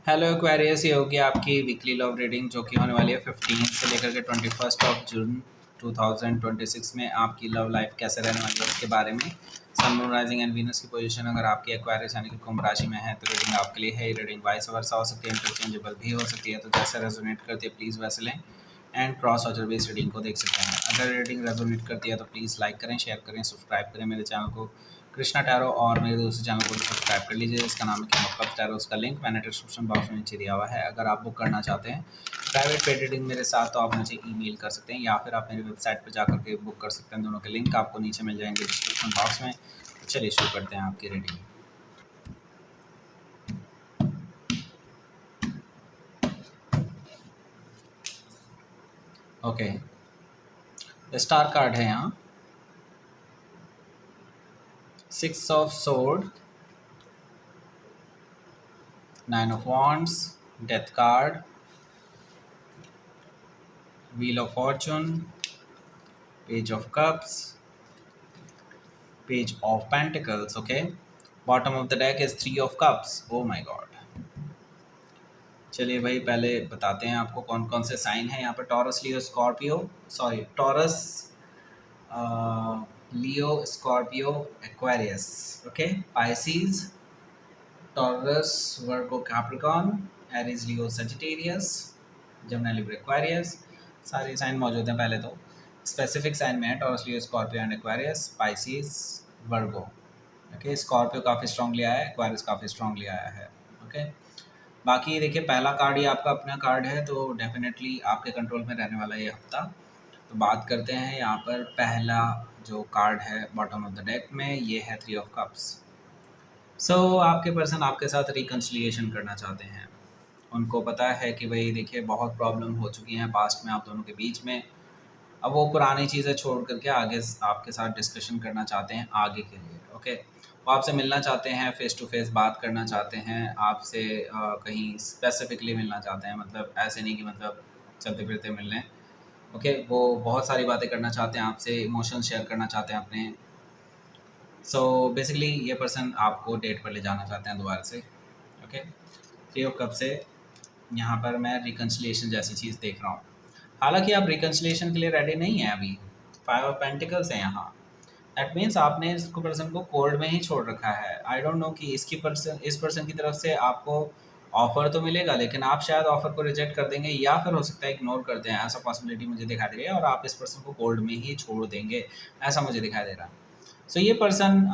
Hello Aquarius, ये होगी आपकी वीकली लव रीडिंग जो कि होने वाली है 15 से लेकर के 21 जून 2026 में। आपकी लव लाइफ कैसे रहने वाली है उसके बारे में। सन, मून, राइजिंग एंड वीनस की पोजीशन अगर आपकी एक्वेरियस यानी कि कुंभ राशि में है तो रीडिंग आपके लिए है। ये रीडिंग वाइस वर्सा हो सकती है, इंटरचेंजेबल भी हो सकती है, तो जैसे रेजोनेट करती है प्लीज़ वैसे लें and cross order based reading को देख सकते हैं। अगर रीडिंग रेजोनेट करती है तो प्लीज़ लाइक करें, शेयर करें, सब्सक्राइब करें मेरे चैनल को कृष्णा टैरो, और मेरे दूसरे चैनल को भी सब्सक्राइब कर लीजिए, इसका नाम है किंग ऑफ कप्स टैरो। उसका लिंक मैंने डिस्क्रिप्शन बॉक्स में नीचे दिया हुआ है। अगर आप बुक करना चाहते हैं प्राइवेट पेड रीडिंग मेरे साथ तो आप मुझे ईमेल कर सकते हैं या फिर आप मेरी वेबसाइट पर जाकर के बुक कर सकते हैं। दोनों के लिंक आपको नीचे मिल जाएंगे डिस्क्रिप्शन बॉक्स में। तो चलिए शुरू करते हैं आपकी रीडिंग। ओके, स्टार कार्ड है यहाँ, 6 of sword, 9 of wands, death card, wheel of Fortune, page of cups, page of pentacles. Okay, bottom of the deck is 3 of cups. Oh my God. चलिए भाई, पहले बताते हैं आपको कौन कौन से साइन हैं यहाँ पर। Taurus, Leo, Scorpio, sorry Taurus, Leo, Scorpio, Aquarius. Okay, Pisces, Taurus, Virgo, Capricorn, Aries, Leo, Sagittarius, Gemini, Libra, Aquarius. सारे साइन मौजूद हैं। पहले तो स्पेसिफिक साइन में है Taurus, Leo, Scorpio and Aquarius, Pisces, Virgo. Okay, Scorpio काफ़ी strongly आया है, एक्वेरियस काफ़ी स्ट्रांगली आया है। ओके, बाकी देखिए पहला कार्ड ही आपका अपना कार्ड है तो डेफिनेटली आपके कंट्रोल में रहने वाला है ये हफ्ता। तो बात करते हैं यहाँ पर पहला जो कार्ड है बॉटम ऑफ द डेक में, ये है 3 ऑफ कप्स। सो आपके पर्सन आपके साथ रिकन्सिलिएशन करना चाहते हैं। उनको पता है कि भाई देखिए बहुत प्रॉब्लम हो चुकी हैं पास्ट में आप दोनों के बीच में। अब वो पुरानी चीज़ें छोड़ करके आगे आपके साथ डिस्कशन करना चाहते हैं आगे के लिए। ओके, वो आपसे मिलना चाहते हैं, फेस टू फेस बात करना चाहते हैं आपसे, कहीं स्पेसिफिकली मिलना चाहते हैं, मतलब ऐसे नहीं कि मतलब चलते फिरते मिल लें। ओके, वो बहुत सारी बातें करना चाहते हैं आपसे, इमोशन शेयर करना चाहते हैं अपने। सो बेसिकली ये पर्सन आपको डेट पर ले जाना चाहते हैं दोबारा से। ओके, 3 ऑफ कप से यहाँ पर मैं रिकन्सिलिएशन जैसी चीज़ देख रहा हूँ। हालांकि आप रिकन्सिलिएशन के लिए रेडी नहीं है अभी। 5 ऑफ पेंटिकल्स है यहाँ। दैट मीन्स आपने इसको पर्सन को कोल्ड में ही छोड़ रखा है। आई डोंट नो कि इस पर्सन की तरफ से आपको ऑफर तो मिलेगा लेकिन आप शायद ऑफर को रिजेक्ट कर देंगे या फिर हो सकता है इग्नोर कर दें। ऐसा पॉसिबिलिटी मुझे दिखाई दे रही है और आप इस पर्सन को कोल्ड में ही छोड़ देंगे, ऐसा मुझे दिखाई दे रहा है। सो ये पर्सन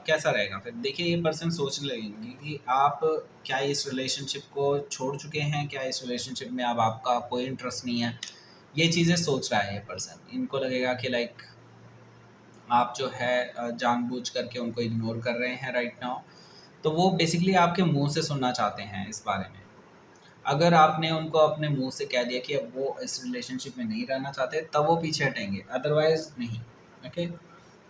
कैसा रहेगा फिर देखिए, ये पर्सन सोचने लगेंगे कि आप क्या इस रिलेशनशिप को छोड़ चुके हैं, क्या इस रिलेशनशिप में अब आपका कोई इंटरेस्ट नहीं है। ये चीज़ें सोच रहा है ये पर्सन। इनको लगेगा कि लाइक आप जो है जानबूझ करके उनको इग्नोर कर रहे हैं राइट नाउ। तो वो बेसिकली आपके मुंह से सुनना चाहते हैं इस बारे में। अगर आपने उनको अपने मुंह से कह दिया कि अब वो इस रिलेशनशिप में नहीं रहना चाहते तब वो पीछे हटेंगे, अदरवाइज नहीं। ओके,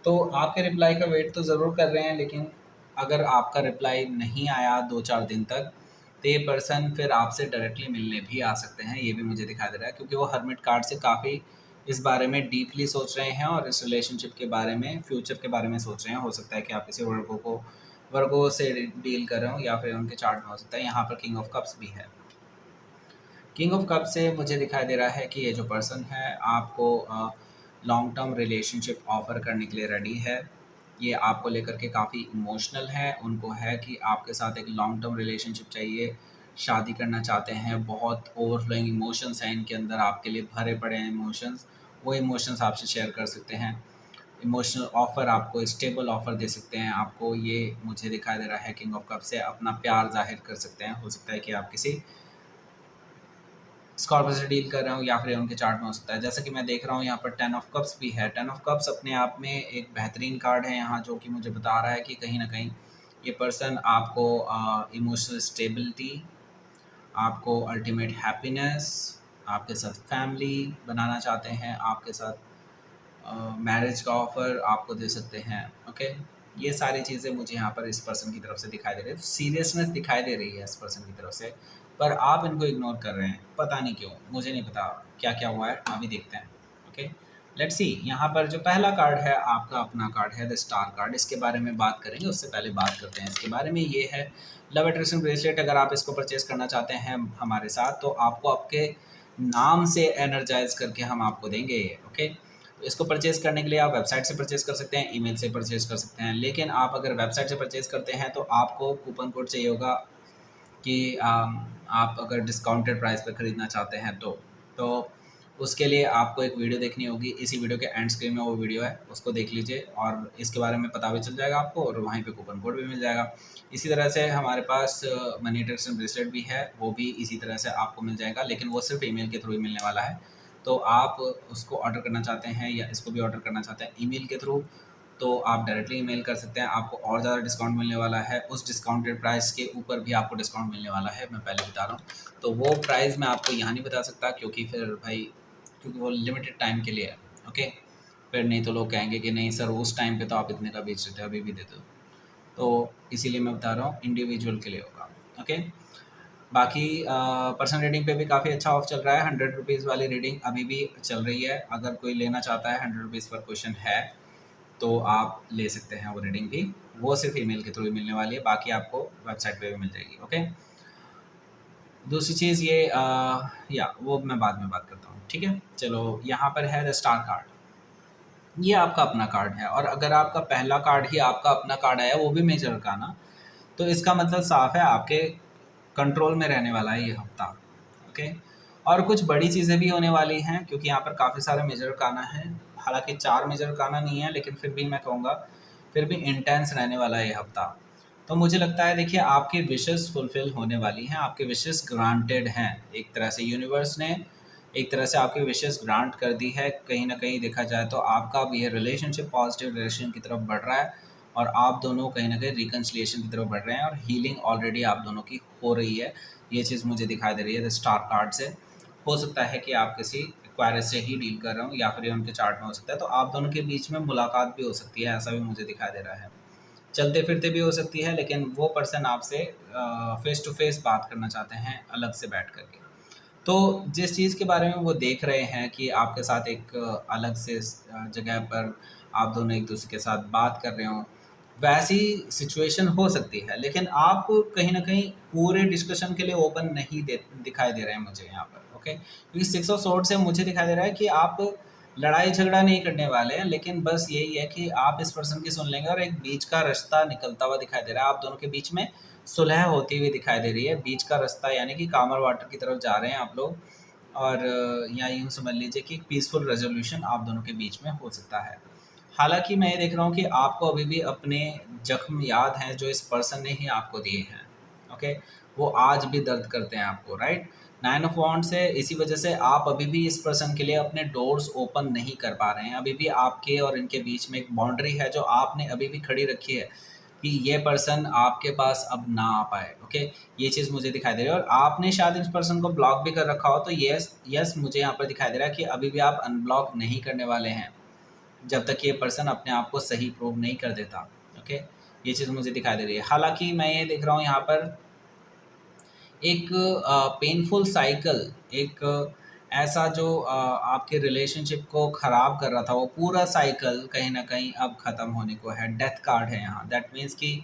तो आपके रिप्लाई का वेट तो ज़रूर कर रहे हैं लेकिन अगर आपका रिप्लाई नहीं आया 2-4 दिन तक तो ये पर्सन फिर आपसे डायरेक्टली मिलने भी आ सकते हैं। ये भी मुझे दिखाई दे रहा है क्योंकि वो हर्मिट कार्ड से काफ़ी इस बारे में डीपली सोच रहे हैं और इस रिलेशनशिप के बारे में, फ्यूचर के बारे में सोच रहे हैं। हो सकता है कि आप किसी वर्गो से डील कर रहे हो या फिर उनके चार्ट में हो सकता है। यहाँ पर किंग ऑफ कप्स भी है। किंग ऑफ कप से मुझे दिखाई दे रहा है कि ये जो पर्सन है आपको लॉन्ग टर्म रिलेशनशिप ऑफ़र करने के लिए रेडी है। ये आपको लेकर के काफ़ी इमोशनल है। उनको है कि आपके साथ एक लॉन्ग टर्म रिलेशनशिप चाहिए, शादी करना चाहते हैं। बहुत ओवरफ्लोइंग इमोशंस हैं इनके अंदर, आपके लिए भरे पड़े हैं इमोशंस। वो इमोशंस आपसे शेयर कर सकते हैं। इमोशनल ऑफ़र, आपको स्टेबल ऑफ़र दे सकते हैं। आपको ये मुझे दिखाई दे रहा है किंग ऑफ कप से अपना प्यार ज़ाहिर कर सकते हैं। हो सकता है कि आप किसी स्कॉर्पियो से डील कर रहे हो या फिर उनके चार्ट में हो सकता है। जैसा कि मैं देख रहा हूँ यहाँ पर 10 ऑफ कप्स भी है। 10 ऑफ कप्स अपने आप में एक बेहतरीन कार्ड है यहाँ, जो कि मुझे बता रहा है कि कहीं ना कहीं ये पर्सन आपको इमोशनल स्टेबिलिटी, आपको अल्टीमेट हैप्पीनेस, आपके साथ फैमिली बनाना चाहते हैं, आपके साथ मैरिज का ऑफ़र आपको दे सकते हैं। ओके, ये सारी चीज़ें मुझे यहाँ पर इस पर्सन की तरफ से दिखाई दे रही है। सीरियसनेस दिखाई दे रही है इस पर्सन की तरफ से, पर आप इनको इग्नोर कर रहे हैं। पता नहीं क्यों, मुझे नहीं पता क्या क्या हुआ है, अभी देखते हैं। Okay, let's see. यहाँ पर जो पहला कार्ड है आपका अपना कार्ड है द स्टार कार्ड। इसके बारे में बात करेंगे, उससे पहले बात करते हैं इसके बारे में। ये है लव अट्रैक्शन ब्रेसलेट अगर आप इसको परचेज करना चाहते हैं हमारे साथ, तो आपको आपके नाम से एनर्जाइज करके हम आपको देंगे। ओके, तो इसको परचेज़ करने के लिए आप वेबसाइट से परचेज़ कर सकते हैं, ईमेल से परचेज़ कर सकते हैं। लेकिन आप अगर वेबसाइट से परचेज़ करते हैं तो आपको कूपन कोड चाहिए होगा कि आप अगर डिस्काउंटेड प्राइस पे ख़रीदना चाहते हैं तो उसके लिए आपको एक वीडियो देखनी होगी। इसी वीडियो के एंड स्क्रीन में वो वीडियो है, उसको देख लीजिए और इसके बारे में पता भी चल जाएगा आपको और वहीं पे कूपन कोड भी मिल जाएगा। इसी तरह से हमारे पास मनी अट्रैक्शन ब्रेसलेट भी है, वो भी इसी तरह से आपको मिल जाएगा, लेकिन वो सिर्फ ईमेल के थ्रू ही मिलने वाला है। तो आप उसको ऑर्डर करना चाहते हैं या इसको भी ऑर्डर करना चाहते हैं ईमेल के थ्रू, तो आप डायरेक्टली ईमेल कर सकते हैं। आपको और ज़्यादा डिस्काउंट मिलने वाला है, उस डिस्काउंटेड प्राइस के ऊपर भी आपको डिस्काउंट मिलने वाला है, मैं पहले बता रहा हूँ। तो वो प्राइस मैं आपको यहाँ नहीं बता सकता, क्योंकि फिर भाई क्योंकि वो लिमिटेड टाइम के लिए है। ओके, फिर नहीं तो लोग कहेंगे कि नहीं सर उस टाइम पे तो आप इतने का बेच रहे थे, अभी भी दे दो। तो इसीलिए मैं बता रहा हूँ इंडिविजुअल के लिए होगा। ओके, बाकी पर्सन रीडिंग पे भी काफ़ी अच्छा ऑफ चल रहा है। 100 रुपीज़ वाली रीडिंग अभी भी चल रही है। अगर कोई लेना चाहता है, 100 रुपीज़ पर क्वेश्चन है, तो आप ले सकते हैं वो रीडिंग भी। वो सिर्फ ईमेल के थ्रू ही मिलने वाली है, बाकी आपको वेबसाइट पे भी मिल जाएगी। ओके, दूसरी चीज़ ये या वो मैं बाद में बात करता हूँ। ठीक है, चलो यहाँ पर है द स्टार कार्ड। ये आपका अपना कार्ड है, और अगर आपका पहला कार्ड ही आपका अपना कार्ड आया, वो भी मेजर अरकाना, तो इसका मतलब साफ है आपके कंट्रोल में रहने वाला है ये हफ्ता। ओके, और कुछ बड़ी चीज़ें भी होने वाली हैं, क्योंकि यहाँ पर काफ़ी सारे मेजर अरकाना हैं। हालांकि 4 मेजर अरकाना नहीं है, लेकिन फिर भी मैं कहूँगा फिर भी इंटेंस रहने वाला है ये हफ्ता। तो मुझे लगता है देखिए आपकी विशेस फुलफ़िल होने वाली हैं, आपके विशेस ग्रांटेड हैं। एक तरह से यूनिवर्स ने एक तरह से आपकी विशेस ग्रांट कर दी है। कहीं न कहीं देखा जाए तो आपका भी ये रिलेशनशिप पॉजिटिव डायरेक्शन की तरफ बढ़ रहा है, और आप दोनों कहीं न कहीं रिकन्सिलिएशन की तरफ बढ़ रहे हैं, और हीलिंग ऑलरेडी आप दोनों की हो रही है। ये चीज़ मुझे दिखाई दे रही है द स्टार कार्ड से। हो सकता है कि आप किसी एक्वायरस से ही डील कर रहे हो, या फिर ये उनके चार्ट में हो सकता है। तो आप दोनों के बीच में मुलाकात भी हो सकती है, ऐसा भी मुझे दिखाई दे रहा है। चलते फिरते भी हो सकती है, लेकिन वो पर्सन आपसे फेस टू फेस बात करना चाहते हैं, अलग से बैठ कर के। तो जिस चीज़ के बारे में वो देख रहे हैं कि आपके साथ एक अलग से जगह पर आप दोनों एक दूसरे के साथ बात कर रहे हो, वैसी सिचुएशन हो सकती है। लेकिन आप कहीं न कहीं पूरे डिस्कशन के लिए ओपन नहीं दिखाई दे रहे हैं मुझे यहाँ पर। ओके, क्योंकि 6 ऑफ सोर्ड से मुझे दिखाई दे रहा है कि आप लड़ाई झगड़ा नहीं करने वाले हैं, लेकिन बस यही है कि आप इस पर्सन की सुन लेंगे, और एक बीच का रास्ता निकलता हुआ दिखाई दे रहा है। आप दोनों के बीच में सुलह होती हुई दिखाई दे रही है। बीच का रास्ता यानी कि कामर वाटर की तरफ जा रहे हैं आप लोग, और या यूँ समझ लीजिए कि एक पीसफुल रेजोल्यूशन आप दोनों के बीच में हो सकता है। हालाँकि मैं ये देख रहा हूँ कि आपको अभी भी अपने ज़ख्म याद हैं जो इस पर्सन ने ही आपको दिए हैं। ओके, वो आज भी दर्द करते हैं आपको, राइट? 9 ऑफ वांड्स है, इसी वजह से आप अभी भी इस पर्सन के लिए अपने डोर्स ओपन नहीं कर पा रहे हैं। अभी भी आपके और इनके बीच में एक बाउंड्री है जो आपने अभी भी खड़ी रखी है कि ये पर्सन आपके पास अब ना आ पाए। ओके, ये चीज़ मुझे दिखाई दे रही है, और आपने शायद इस पर्सन को ब्लॉक भी कर रखा हो। तो यस मुझे यहाँ पर दिखाई दे रहा है कि अभी भी आप अनब्लॉक नहीं करने वाले हैं, जब तक ये पर्सन अपने आप को सही प्रूव नहीं कर देता। ओके, ये चीज़ मुझे दिखाई दे रही है। हालाँकि मैं ये देख रहा हूँ यहाँ पर एक पेनफुल साइकिल, एक ऐसा जो आपके रिलेशनशिप को ख़राब कर रहा था, वो पूरा साइकिल कहीं न कहीं अब ख़त्म होने को है। डेथ कार्ड है यहाँ, दैट मीन्स कि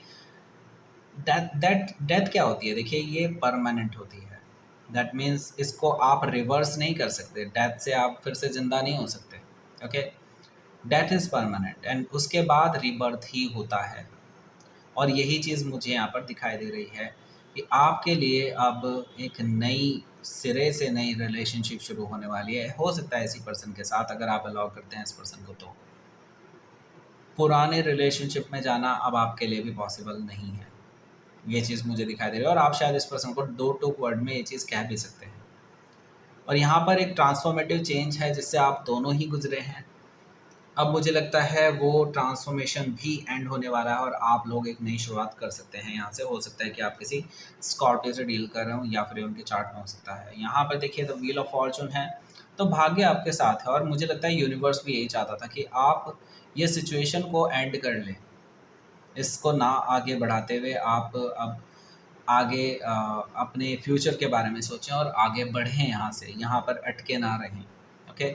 डेथ क्या होती है? देखिए, ये परमानेंट होती है। दैट मीन्स इसको आप रिवर्स नहीं कर सकते। डेथ से आप फिर से ज़िंदा नहीं हो सकते। Okay, death is permanent, and उसके बाद रीबर्थ ही होता है। और यही चीज़ मुझे यहाँ पर दिखाई दे रही है कि आपके लिए अब एक नई सिरे से नई रिलेशनशिप शुरू होने वाली है। हो सकता है इसी पर्सन के साथ, अगर आप अलाउ करते हैं इस पर्सन को, तो पुराने रिलेशनशिप में जाना अब आपके लिए भी पॉसिबल नहीं है। ये चीज़ मुझे दिखाई दे रही है, और आप शायद इस पर्सन को 2 टूक वर्ड में ये चीज़ कह भी सकते हैं। और यहाँ पर एक ट्रांसफॉर्मेटिव चेंज है जिससे आप दोनों ही गुजरे हैं। अब मुझे लगता है वो ट्रांसफॉर्मेशन भी एंड होने वाला है, और आप लोग एक नई शुरुआत कर सकते हैं यहाँ से। हो सकता है कि आप किसी स्कॉर्पियो से डील कर रहे हो, या फिर उनके चार्ट में हो सकता है। यहाँ पर देखिए द व्हील ऑफ फॉर्चून है, तो भाग्य आपके साथ है, और मुझे लगता है यूनिवर्स भी यही चाहता था कि आप ये सिचुएशन को एंड कर लें। इसको ना आगे बढ़ाते हुए आप अब आगे अपने फ्यूचर के बारे में सोचें और आगे बढ़ें यहाँ से, यहाँ पर अटके ना रहें। ओके,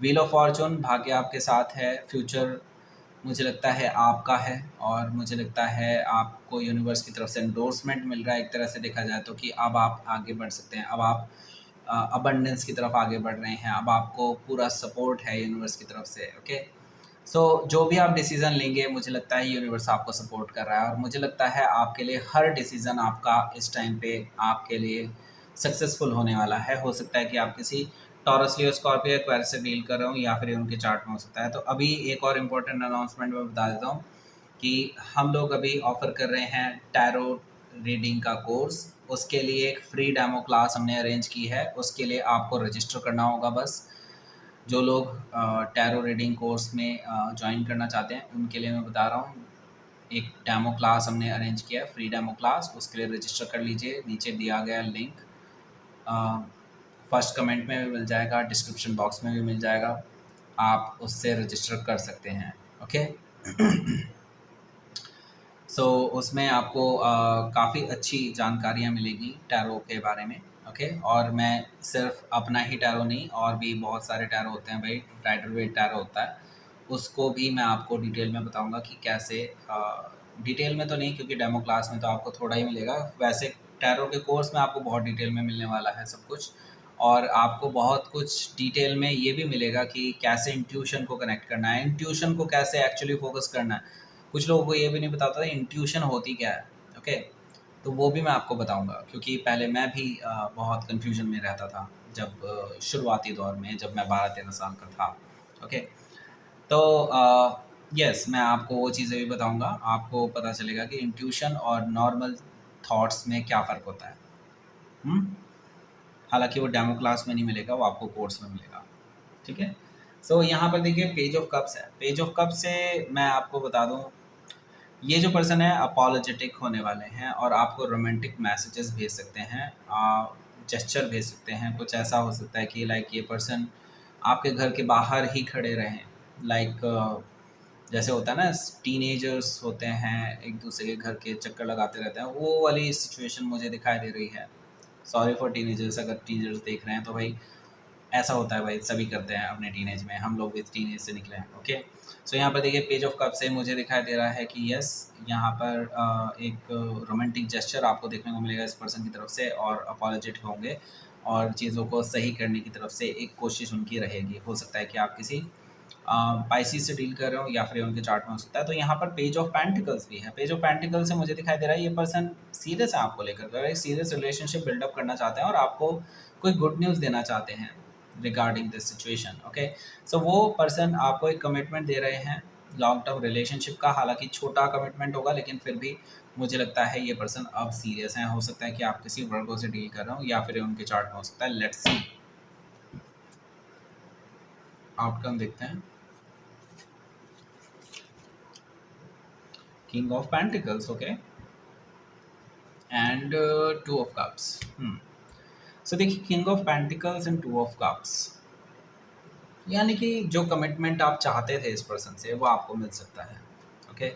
व्हील ऑफ फॉर्चून, भाग्य आपके साथ है, फ्यूचर मुझे लगता है आपका है, और मुझे लगता है आप आपको यूनिवर्स की तरफ से एंडोर्समेंट मिल रहा है एक तरह से देखा जाए तो, कि अब आप आगे बढ़ सकते हैं, अब आप अबंडेंस की तरफ आगे बढ़ रहे हैं, अब आपको पूरा सपोर्ट है यूनिवर्स की तरफ से। ओके, सो जो भी आप डिसीज़न लेंगे मुझे लगता है यूनिवर्स आपको सपोर्ट कर रहा है, और मुझे लगता है आपके लिए हर डिसीज़न आपका इस टाइम पे आपके लिए सक्सेसफुल होने वाला है। हो सकता है कि आप किसी टॉरस लियो स्कॉर्पियो एक्वायरियस से डील कर रहे हो, या फिर उनके चार्ट में हो सकता है। तो अभी एक और इम्पोर्टेंट अनाउंसमेंट मैं बता देता हूँ कि हम लोग अभी ऑफ़र कर रहे हैं टैरो रीडिंग का कोर्स। उसके लिए एक फ्री डेमो क्लास हमने अरेंज की है, उसके लिए आपको रजिस्टर करना होगा बस। जो लोग टैरो रीडिंग कोर्स में ज्वाइन करना चाहते हैं उनके लिए मैं बता रहा हूँ, एक डेमो क्लास हमने अरेंज किया है, फ्री डेमो क्लास। उसके लिए रजिस्टर कर लीजिए, नीचे दिया गया लिंक फर्स्ट कमेंट में भी मिल जाएगा, डिस्क्रिप्शन बॉक्स में भी मिल जाएगा, आप उससे रजिस्टर कर सकते हैं। ओके सो उसमें आपको काफ़ी अच्छी जानकारियाँ मिलेगी टैरो के बारे में। ओके, और मैं सिर्फ अपना ही टैरो नहीं, और भी बहुत सारे टैरो होते हैं भाई, राइडर वेट टैरो होता है, उसको भी मैं आपको डिटेल में बताऊंगा कि कैसे। डिटेल में तो नहीं, क्योंकि डेमो क्लास में तो आपको थोड़ा ही मिलेगा, वैसे टैरो के कोर्स में आपको बहुत डिटेल में मिलने वाला है सब कुछ। और आपको बहुत कुछ डिटेल में ये भी मिलेगा कि कैसे इंट्यूशन को कनेक्ट करना है, इंट्यूशन को कैसे एक्चुअली फोकस करना है। कुछ लोगों को ये भी नहीं बताता था इंट्यूशन होती क्या है। ओके, तो वो भी मैं आपको बताऊंगा, क्योंकि पहले मैं भी बहुत कन्फ्यूजन में रहता था जब शुरुआती दौर में, जब मैं 12-13 साल का था। ओके, तो यस, मैं आपको वो चीज़ें भी बताऊंगा, आपको पता चलेगा कि इंट्यूशन और नॉर्मल थॉट्स में क्या फ़र्क होता है। हालांकि वो डेमो क्लास में नहीं मिलेगा, वो आपको कोर्स में मिलेगा। ठीक है, सो यहाँ पर देखिए पेज ऑफ कप्स है। पेज ऑफ कप्स से मैं आपको बता दूँ, ये जो पर्सन है अपॉलोजेटिक होने वाले हैं, और आपको रोमांटिक मैसेजेस भेज सकते हैं, जेस्चर भेज सकते हैं। कुछ ऐसा हो सकता है कि लाइक ये पर्सन आपके घर के बाहर ही खड़े रहें, लाइक जैसे होता है ना, टीनेजर्स होते हैं एक दूसरे के घर के चक्कर लगाते रहते हैं, वो वाली सिचुएशन मुझे दिखाई दे रही है। सॉरी फॉर टीनेजर्स, अगर टीनेजर्स देख रहे हैं तो भाई ऐसा होता है भाई, सभी करते हैं अपने टीनेज में, हम लोग भी टीनेज से निकले हैं। ओके, सो यहाँ पर देखिए पेज ऑफ कप से मुझे दिखाई दे रहा है कि यस, यहाँ पर एक रोमांटिक जेस्चर आपको देखने को मिलेगा इस पर्सन की तरफ से, और अपॉलोजेटिक होंगे, और चीज़ों को सही करने की तरफ से एक कोशिश उनकी रहेगी। हो सकता है कि आप किसी पाइसिस से डील कर रहे हो, या फिर उनके चार्ट में हो सकता है। तो यहाँ पर पेज ऑफ पेंटिकल्स भी है। पेज ऑफ पेंटिकल्स से मुझे दिखाई दे रहा है ये पर्सन सीरियस है आपको लेकर, एक सीरियस रिलेशनशिप बिल्डअप करना चाहते हैं, और आपको कोई गुड न्यूज़ देना चाहते हैं रिगार्डिंग दिस सिचुएशन। ओके, सो वो पर्सन आपको एक कमिटमेंट दे रहे हैं लॉन्ग टर्म रिलेशनशिप का, हालांकि छोटा कमिटमेंट होगा, लेकिन फिर भी मुझे लगता है ये पर्सन अब सीरियस है। हो सकता है कि आप किसी वर्गो से डील कर रहे हो, या फिर उनके चार्ट में हो सकता है। लेट्स सी आउटकम देखते हैं। King of pentacles, okay, and two of cups. So देखिए, king of pentacles and two of cups, यानी कि जो कमिटमेंट आप चाहते थे इस पर्सन से वो आपको मिल सकता है। ओके,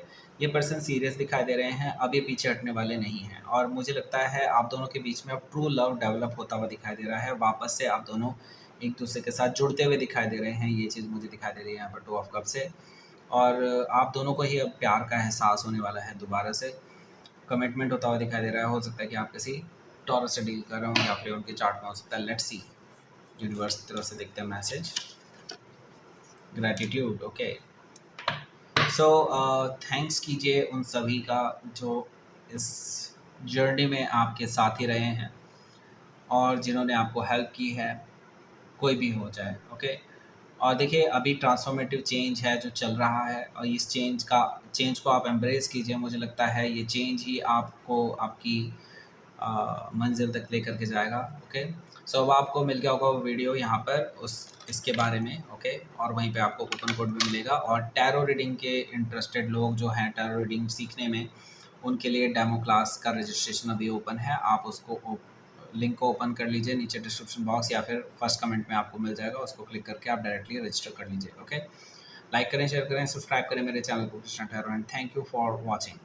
ये पर्सन सीरियस दिखाई दे रहे हैं, अब ये पीछे हटने वाले नहीं हैं, और मुझे लगता है आप दोनों के बीच में अब ट्रू लव डेवलप होता हुआ दिखाई दे रहा है। वापस से आप दोनों एक दूसरे के साथ जुड़ते हुए दिखाई दे रहे हैं, ये चीज़ मुझे दिखाई दे रही है यहाँ पर टू ऑफ कप से। और आप दोनों को ही अब प्यार का एहसास होने वाला है, दोबारा से कमिटमेंट होता हुआ दिखाई दे रहा है। हो सकता है कि आप किसी टॉरस से डील कर रहे हो, या फिर उनके चार्ट में हो सकता है। लेट्स सी, यूनिवर्स की तरफ से देखते हैं message. Gratitude, okay, so thanks कीजिए उन सभी का जो इस जर्नी में आपके साथ ही रहे हैं, और जिन्होंने आपको हेल्प की है, कोई भी हो जाए। ओके, और देखिए अभी ट्रांसफॉर्मेटिव चेंज है जो चल रहा है, और इस चेंज को आप एम्ब्रेस कीजिए। मुझे लगता है ये चेंज ही आपको आपकी मंजिल तक लेकर के जाएगा। ओके, सो अब आपको मिल गया होगा वो वीडियो यहाँ पर उस इसके बारे में। ओके, और वहीं पे आपको कूपन कोड भी मिलेगा, और टैरो रीडिंग के इंटरेस्टेड लोग जो हैं टैरो रीडिंग सीखने में, उनके लिए डेमो क्लास का रजिस्ट्रेशन अभी ओपन है। आप उसको लिंक को ओपन कर लीजिए, नीचे डिस्क्रिप्शन बॉक्स या फिर फर्स्ट कमेंट में आपको मिल जाएगा, उसको क्लिक करके आप डायरेक्टली रजिस्टर कर लीजिए। ओके, लाइक करें, शेयर करें, सब्सक्राइब करें मेरे चैनल को Krishna tarot, and thank you for watching.